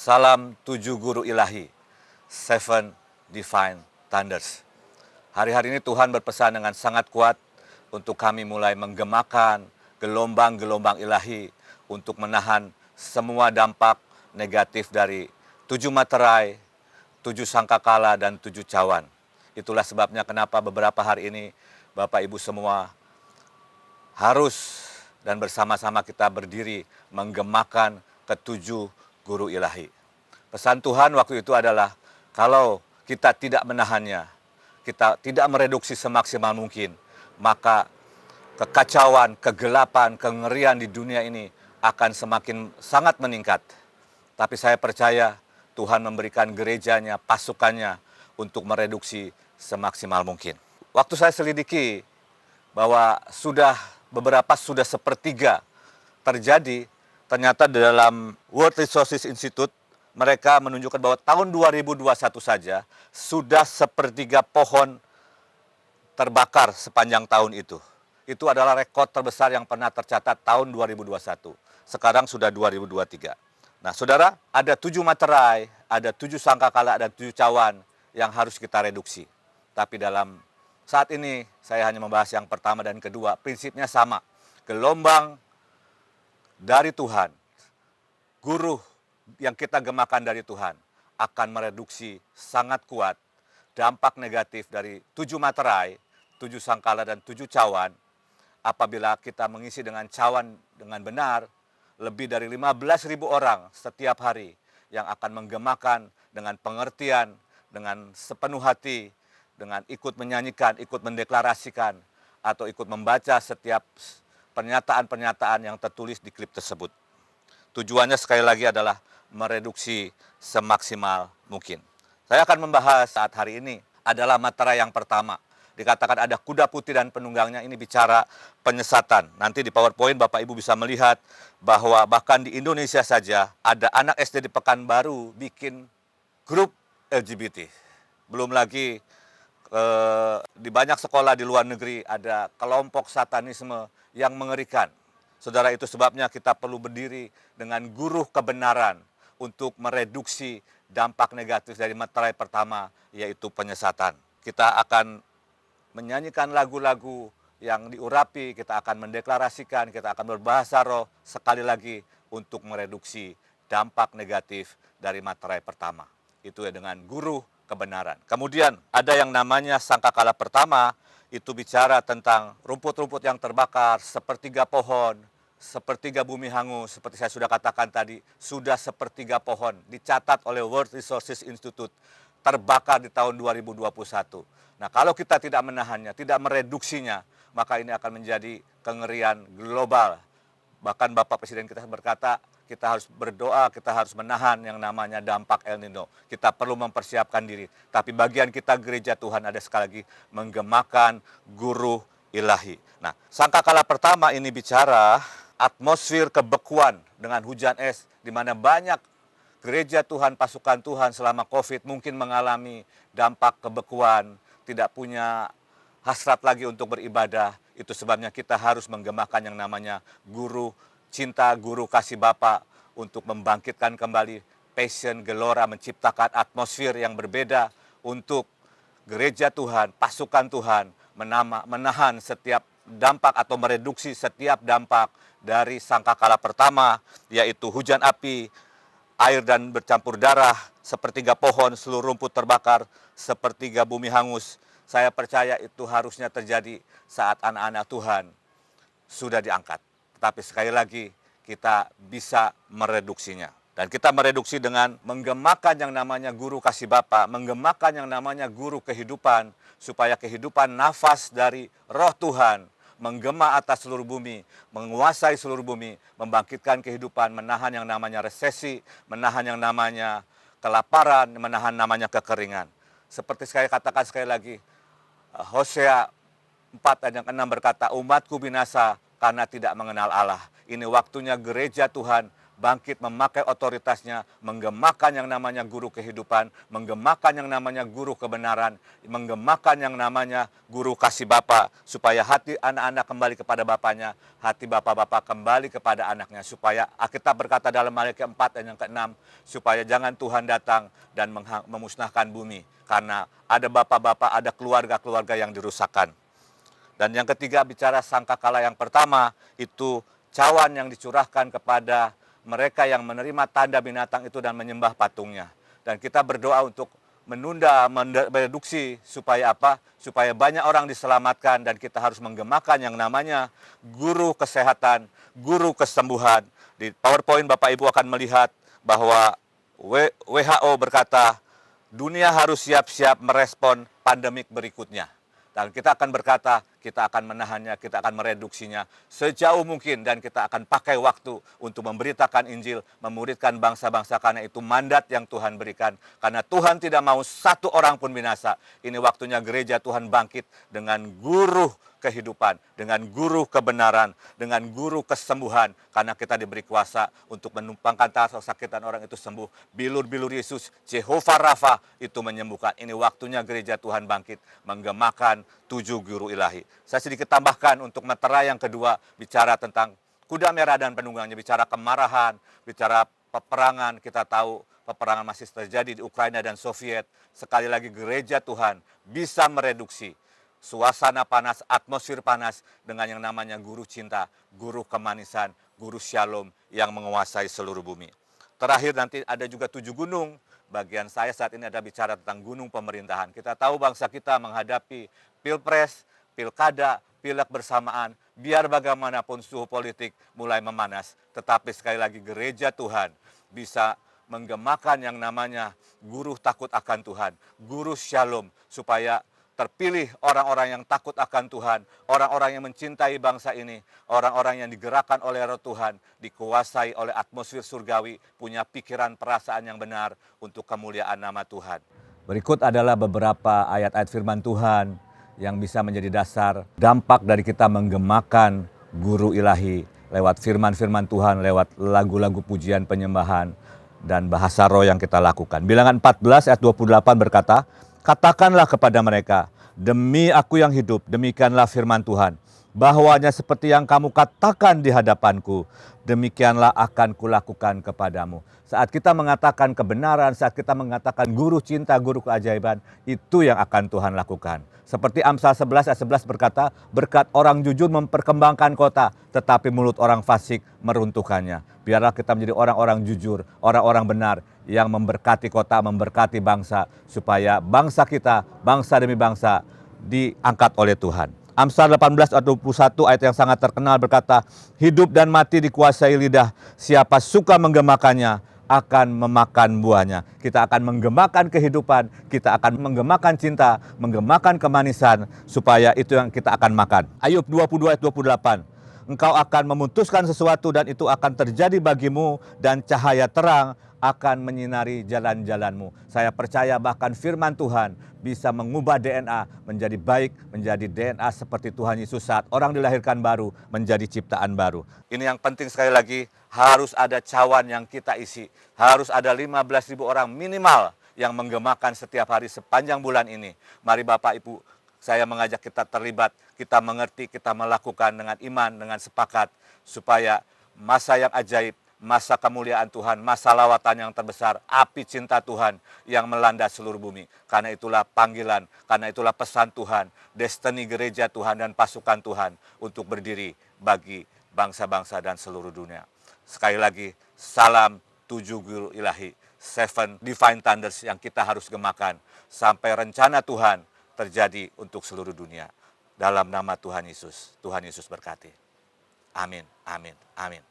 Salam tujuh guru ilahi, Seven Divine Thunders. Hari-hari ini Tuhan berpesan dengan sangat kuat untuk kami mulai menggemakan gelombang-gelombang ilahi untuk menahan semua dampak negatif dari tujuh materai, tujuh sangkakala, dan tujuh cawan. Itulah sebabnya kenapa beberapa hari ini Bapak Ibu semua harus dan bersama-sama kita berdiri menggemakan ketujuh guru ilahi. Pesan Tuhan waktu itu adalah kalau kita tidak menahannya, kita tidak mereduksi semaksimal mungkin, maka kekacauan, kegelapan, kengerian di dunia ini akan semakin sangat meningkat. Tapi saya percaya Tuhan memberikan gerejanya, pasukannya untuk mereduksi semaksimal mungkin. Waktu saya selidiki bahwa beberapa sudah sepertiga terjadi, ternyata dalam World Resources Institute mereka menunjukkan bahwa tahun 2021 saja sudah sepertiga pohon terbakar sepanjang tahun itu. Itu adalah rekor terbesar yang pernah tercatat tahun 2021. Sekarang sudah 2023. Nah, saudara, ada 7 materai, ada 7 sangkakala, ada 7 cawan yang harus kita reduksi. Tapi dalam saat ini saya hanya membahas yang pertama dan kedua. Prinsipnya sama. Gelombang dari Tuhan, guru yang kita gemakan dari Tuhan akan mereduksi sangat kuat dampak negatif dari 7 materai, 7 sangkala, dan 7 cawan. Apabila kita mengisi dengan cawan dengan benar, lebih dari 15.000 orang setiap hari yang akan menggemakan dengan pengertian, dengan sepenuh hati, dengan ikut menyanyikan, ikut mendeklarasikan, atau ikut membaca setiap pernyataan-pernyataan yang tertulis di klip tersebut. Tujuannya sekali lagi adalah mereduksi semaksimal mungkin. Saya akan membahas saat hari ini adalah materai yang pertama. Dikatakan ada kuda putih dan penunggangnya, ini bicara penyesatan. Nanti di PowerPoint Bapak Ibu bisa melihat bahwa bahkan di Indonesia saja ada anak SD di Pekanbaru bikin grup LGBT. Belum lagi di banyak sekolah di luar negeri ada kelompok satanisme yang mengerikan. Saudara, itu sebabnya kita perlu berdiri dengan guru kebenaran untuk mereduksi dampak negatif dari materai pertama, yaitu penyesatan. Kita akan menyanyikan lagu-lagu yang diurapi, kita akan mendeklarasikan, kita akan berbahasa roh sekali lagi untuk mereduksi dampak negatif dari materai pertama. Itu ya dengan guru kebenaran. Kemudian ada yang namanya sangkakala pertama, itu bicara tentang rumput-rumput yang terbakar, sepertiga pohon, sepertiga bumi hangus. Seperti saya sudah katakan tadi, sudah sepertiga pohon dicatat oleh World Resources Institute terbakar di tahun 2021. Nah, kalau kita tidak menahannya, tidak mereduksinya, maka ini akan menjadi kengerian global. Bahkan Bapak Presiden kita berkata, kita harus berdoa, kita harus menahan yang namanya dampak El Nino. Kita perlu mempersiapkan diri. Tapi bagian kita gereja Tuhan ada sekali lagi menggemakan guru ilahi. Nah, sangkakala pertama ini bicara atmosfer kebekuan dengan hujan es, di mana banyak gereja Tuhan, pasukan Tuhan selama COVID mungkin mengalami dampak kebekuan, tidak punya hasrat lagi untuk beribadah. Itu sebabnya kita harus menggemakan yang namanya guru cinta, guru kasih Bapa untuk membangkitkan kembali passion, gelora, menciptakan atmosfer yang berbeda untuk gereja Tuhan, pasukan Tuhan menahan setiap dampak atau mereduksi setiap dampak dari sangkakala pertama, yaitu hujan api, air dan bercampur darah, sepertiga pohon, seluruh rumput terbakar, sepertiga bumi hangus. Saya percaya itu harusnya terjadi saat anak-anak Tuhan sudah diangkat. Tetapi sekali lagi kita bisa mereduksinya. Dan kita mereduksi dengan menggemakan yang namanya guru kasih Bapa, menggemakan yang namanya guru kehidupan, supaya kehidupan nafas dari roh Tuhan menggema atas seluruh bumi, menguasai seluruh bumi, membangkitkan kehidupan, menahan yang namanya resesi, menahan yang namanya kelaparan, menahan namanya kekeringan. Seperti saya katakan sekali lagi, Hosea 4 ayat yang 6 berkata, umatku binasa karena tidak mengenal Allah. Ini waktunya gereja Tuhan bangkit memakai otoritasnya, menggemakan yang namanya guru kehidupan, menggemakan yang namanya guru kebenaran, menggemakan yang namanya guru kasih Bapa, supaya hati anak-anak kembali kepada Bapaknya, hati bapak-bapak kembali kepada anaknya, supaya Alkitab berkata dalam Maliaki 4 dan yang ke-6, supaya jangan Tuhan datang dan memusnahkan bumi, karena ada bapak-bapak, ada keluarga-keluarga yang dirusakkan. Dan yang ketiga, bicara sangkakala yang pertama, itu cawan yang dicurahkan kepada mereka yang menerima tanda binatang itu dan menyembah patungnya. Dan kita berdoa untuk menunda, mereduksi supaya apa? Supaya banyak orang diselamatkan, dan kita harus menggemakan yang namanya guru kesehatan, guru kesembuhan. Di PowerPoint Bapak Ibu akan melihat bahwa WHO berkata dunia harus siap-siap merespon pandemik berikutnya. Dan kita akan berkata, kita akan menahannya, kita akan mereduksinya sejauh mungkin, dan kita akan pakai waktu untuk memberitakan Injil, memuridkan bangsa-bangsa, karena itu mandat yang Tuhan berikan. Karena Tuhan tidak mau satu orang pun binasa. Ini waktunya gereja Tuhan bangkit dengan guru kehidupan, dengan guru kebenaran, dengan guru kesembuhan, karena kita diberi kuasa untuk menumpangkan tangan kesakitan orang itu sembuh. Bilur-bilur Yesus, Jehovah Rafa itu menyembuhkan. Ini waktunya gereja Tuhan bangkit, menggemakan 7 guru ilahi. Saya sedikit tambahkan untuk meterai yang kedua, bicara tentang kuda merah dan penunggangnya, bicara kemarahan, bicara peperangan. Kita tahu peperangan masih terjadi di Ukraina dan Soviet. Sekali lagi gereja Tuhan bisa mereduksi suasana panas, atmosfer panas dengan yang namanya guru cinta, guru kemanisan, guru shalom yang menguasai seluruh bumi. Terakhir nanti ada juga 7 gunung. Bagian saya saat ini ada bicara tentang gunung pemerintahan. Kita tahu bangsa kita menghadapi pilpres, pilkada, pileg bersamaan. Biar bagaimanapun suhu politik mulai memanas. Tetapi sekali lagi gereja Tuhan bisa menggemakan yang namanya guru takut akan Tuhan, guru shalom, supaya terpilih orang-orang yang takut akan Tuhan, orang-orang yang mencintai bangsa ini, orang-orang yang digerakkan oleh Roh Tuhan, dikuasai oleh atmosfer surgawi, punya pikiran perasaan yang benar untuk kemuliaan nama Tuhan. Berikut adalah beberapa ayat-ayat firman Tuhan yang bisa menjadi dasar dampak dari kita menggemakan guru ilahi lewat firman-firman Tuhan, lewat lagu-lagu pujian penyembahan dan bahasa roh yang kita lakukan. Bilangan 14 ayat 28 berkata, katakanlah kepada mereka, demi aku yang hidup, demikianlah firman Tuhan, bahwanya seperti yang kamu katakan di hadapanku, demikianlah akan kulakukan kepadamu. Saat kita mengatakan kebenaran, saat kita mengatakan guru cinta, guru keajaiban, itu yang akan Tuhan lakukan. Seperti Amsal 11 ayat 11 berkata, berkat orang jujur memperkembangkan kota, tetapi mulut orang fasik meruntuhkannya. Biarlah kita menjadi orang-orang jujur, orang-orang benar, yang memberkati kota, memberkati bangsa, supaya bangsa kita, bangsa demi bangsa, diangkat oleh Tuhan. Amsal 18 ayat 21 ayat yang sangat terkenal berkata, hidup dan mati dikuasai lidah, siapa suka menggemakannya akan memakan buahnya. Kita akan menggemakan kehidupan, kita akan menggemakan cinta, menggemakan kemanisan, supaya itu yang kita akan makan. Ayub 22 ayat 28. Engkau akan memutuskan sesuatu dan itu akan terjadi bagimu, dan cahaya terang akan menyinari jalan-jalanmu. Saya percaya bahkan firman Tuhan bisa mengubah DNA menjadi baik, menjadi DNA seperti Tuhan Yesus saat orang dilahirkan baru, menjadi ciptaan baru. Ini yang penting sekali lagi, harus ada cawan yang kita isi. Harus ada 15.000 orang minimal yang menggemakan setiap hari sepanjang bulan ini. Mari Bapak Ibu, saya mengajak kita terlibat, kita mengerti, kita melakukan dengan iman, dengan sepakat, supaya masa yang ajaib, masa kemuliaan Tuhan, masa lawatan yang terbesar, api cinta Tuhan yang melanda seluruh bumi. Karena itulah panggilan, karena itulah pesan Tuhan, destiny gereja Tuhan dan pasukan Tuhan untuk berdiri bagi bangsa-bangsa dan seluruh dunia. Sekali lagi, salam 7 guru ilahi, 7 divine thunders yang kita harus gemakan, sampai rencana Tuhan terjadi untuk seluruh dunia. Dalam nama Tuhan Yesus berkati. Amin, amin, amin.